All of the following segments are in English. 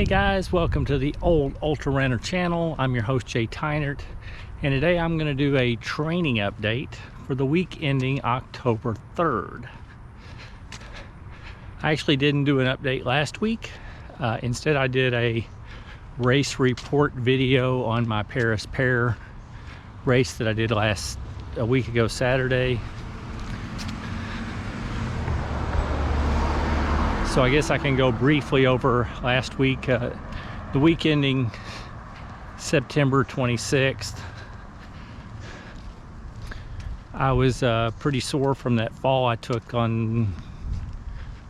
Hey guys, welcome to the Old Ultra Runner channel. I'm your host Jay Tynert, and today I'm going to do a training update for the week ending October 3rd. I actually didn't do an update last week. Instead I did a race report video on my Paris Pear race that I did a week ago Saturday. So I guess I can go briefly over last week, the week ending September 26th. I was pretty sore from that fall I took on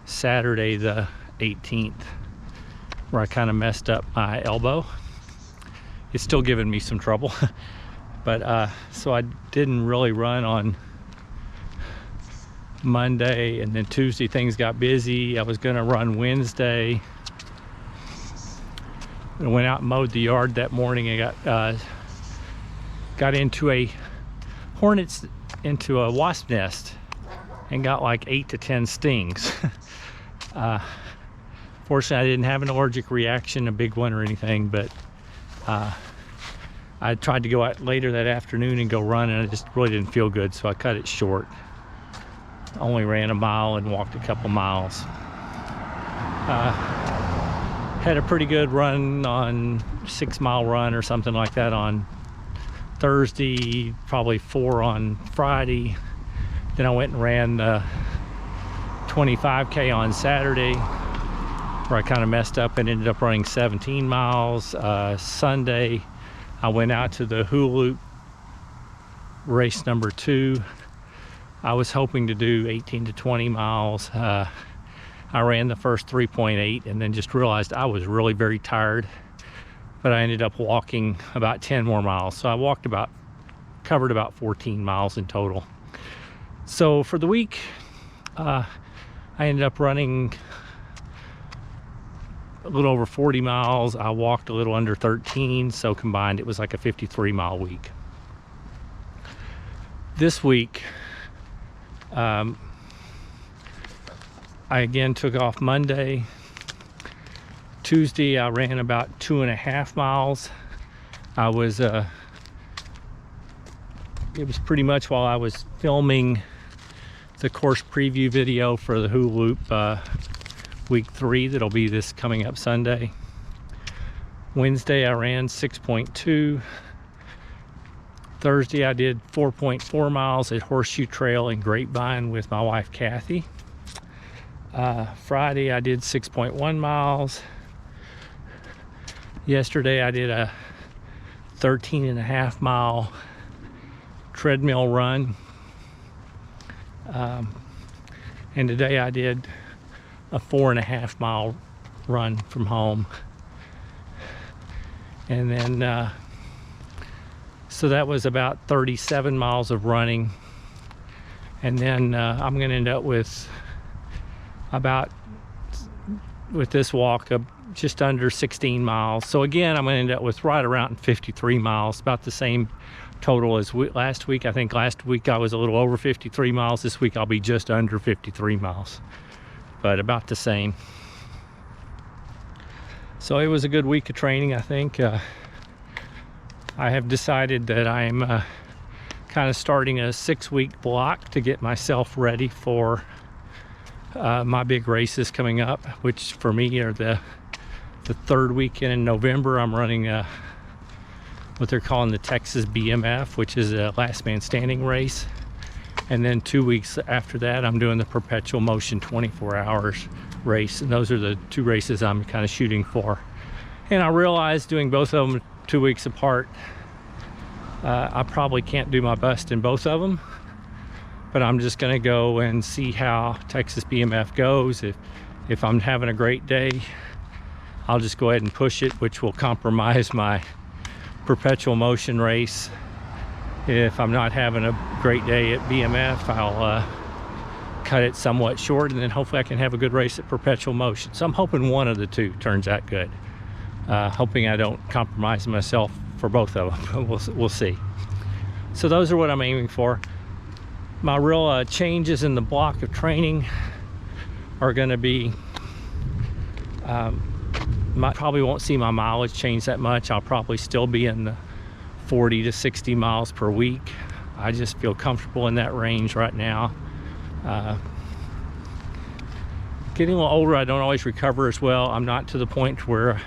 Saturday the 18th, where I kind of messed up my elbow. It's still giving me some trouble, but so I didn't really run on Monday, and then Tuesday things got busy. I was gonna run Wednesday. I went out and mowed the yard that morning and got into a wasp nest and got like 8 to 10 stings. Fortunately I didn't have an allergic reaction, a big one or anything, but I tried to go out later that afternoon and go run, and I just really didn't feel good, so I cut it short. Only ran a mile and walked a couple miles. Had a pretty good run on 6-mile run or something like that on Thursday, probably 4 on Friday. Then I went and ran the 25K on Saturday, where I kind of messed up and ended up running 17 miles. Sunday I went out to the Hula Loop race number 2. I was hoping to do 18 to 20 miles. I ran the first 3.8 and then just realized I was really very tired, but I ended up walking about 10 more miles. So I covered about 14 miles in total. So for the week, I ended up running a little over 40 miles. I walked a little under 13, so combined it was like a 53-mile week. This week, I again took off Monday. Tuesday I ran about 2.5 miles. It was pretty much while I was filming the course preview video for the Hula Loop week 3 that'll be this coming up Sunday. Wednesday I ran 6.2. Thursday I did 4.4 miles at Horseshoe Trail in Grapevine with my wife Kathy. Friday I did 6.1 miles. Yesterday I did a 13.5 mile treadmill run. And today I did a 4.5 mile run from home. And then so that was about 37 miles of running. And then I'm going to end up with this walk just under 16 miles. So again, I'm going to end up with right around 53 miles, about the same total as last week. I think last week I was a little over 53 miles. This week I'll be just under 53 miles, but about the same. So it was a good week of training, I think. I have decided that I'm kind of starting a 6-week block to get myself ready for my big races coming up, which for me are the 3rd weekend in November. I'm running what they're calling the Texas BMF, which is a last man standing race. And then 2 weeks after that, I'm doing the Perpetual Motion 24 hours race. And those are the 2 races I'm kind of shooting for. And I realized doing both of them 2 weeks apart, I probably can't do my best in both of them, but I'm just going to go and see how Texas BMF goes. If I'm having a great day, I'll just go ahead and push it, which will compromise my Perpetual Motion race. If I'm not having a great day at BMF, I'll cut it somewhat short, and then hopefully I can have a good race at Perpetual Motion. So I'm hoping one of the 2 turns out good. Hoping I don't compromise myself for both of them. We'll see. So those are what I'm aiming for. My real changes in the block of training are going to be probably won't see my mileage change that much. I'll probably still be in the 40 to 60 miles per week. I just feel comfortable in that range right now. Getting a little older, I don't always recover as well. I'm not to the point where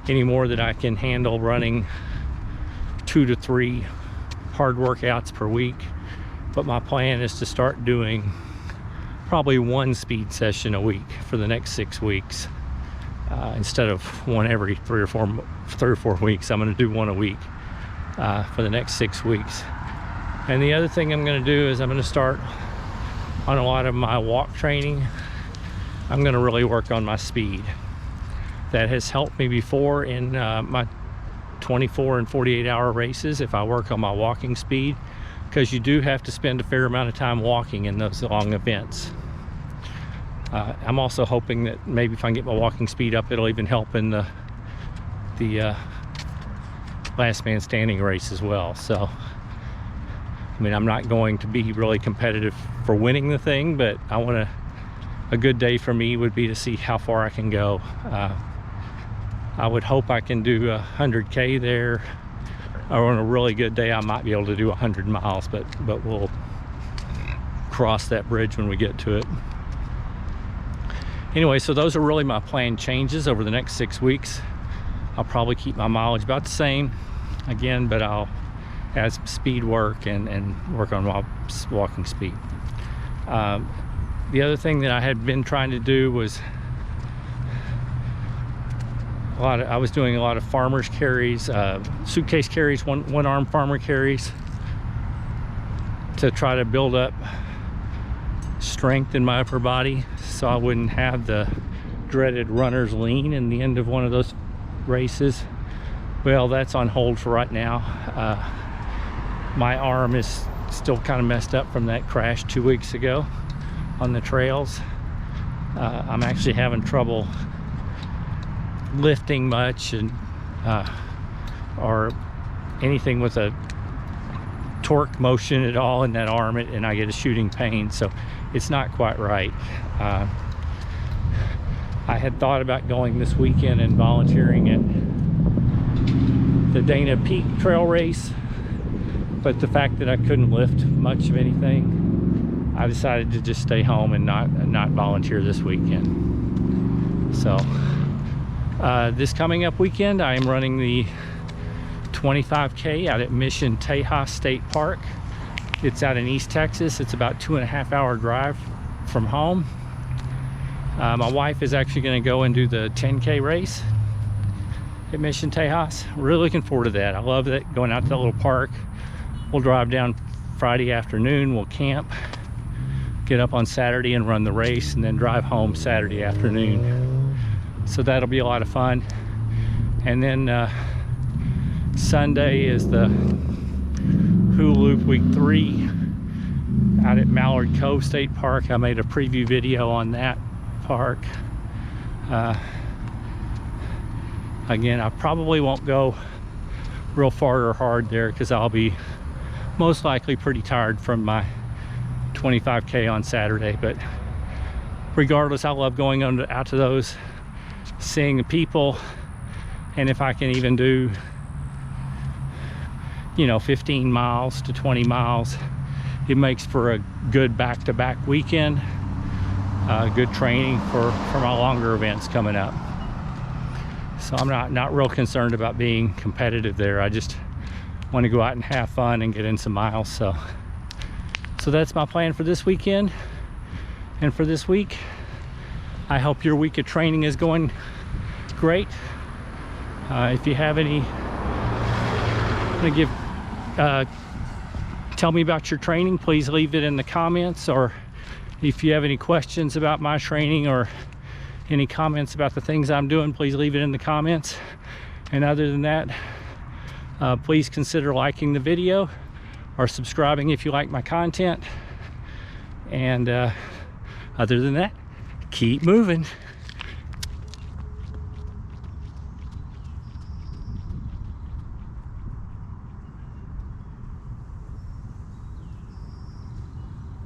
anymore that I can handle running 2 to 3 hard workouts per week, but my plan is to start doing probably 1 speed session a week for the next 6 weeks. Instead of 1 every 3 or 4 weeks, I'm going to do 1 a week for the next 6 weeks. And the other thing I'm going to do is I'm going to start on a lot of my walk training. I'm going to really work on my speed. That has helped me before in my 24 and 48 hour races if I work on my walking speed, because you do have to spend a fair amount of time walking in those long events. I'm also hoping that maybe if I can get my walking speed up, it'll even help in the last man standing race as well. So I mean, I'm not going to be really competitive for winning the thing, but I want a good day for me would be to see how far I can go. I would hope I can do 100K there, or on a really good day I might be able to do 100 miles, but we'll cross that bridge when we get to it. Anyway, so those are really my planned changes over the next 6 weeks. I'll probably keep my mileage about the same again, but I'll add some speed work and work on my walking speed. The other thing that I had been trying to do was I was doing a lot of farmers carries, suitcase carries, one arm farmer carries, to try to build up strength in my upper body so I wouldn't have the dreaded runner's lean in the end of one of those races. Well, that's on hold for right now. My arm is still kind of messed up from that crash 2 weeks ago on the trails. I'm actually having trouble lifting much and or anything with a torque motion at all in that arm, and I get a shooting pain, so it's not quite right. I had thought about going this weekend and volunteering at the Dana Peak Trail Race, but the fact that I couldn't lift much of anything, I decided to just stay home and not volunteer this weekend. So this coming up weekend, I am running the 25K out at Mission Tejas State Park. It's out in East Texas. It's about 2.5 hour drive from home. My wife is actually going to go and do the 10K race at Mission Tejas. Really looking forward to that. I love that, going out to that little park. We'll drive down Friday afternoon, we'll camp, get up on Saturday and run the race, and then drive home Saturday afternoon. So that'll be a lot of fun. And then Sunday is the Hula Loop week 3 out at Mallard Cove State Park. I made a preview video on that park. Again, I probably won't go real far or hard there because I'll be most likely pretty tired from my 25K on Saturday. But regardless, I love going out to those, seeing the people, and if I can even do, 15 miles to 20 miles, it makes for a good back-to-back weekend. Good training for my longer events coming up. So I'm not real concerned about being competitive there. I just want to go out and have fun and get in some miles. So that's my plan for this weekend and for this week. I hope your week of training is going great. If you have any, tell me about your training, please leave it in the comments, or if you have any questions about my training or any comments about the things I'm doing, please leave it in the comments. And other than that, please consider liking the video or subscribing if you like my content. And other than that, keep moving.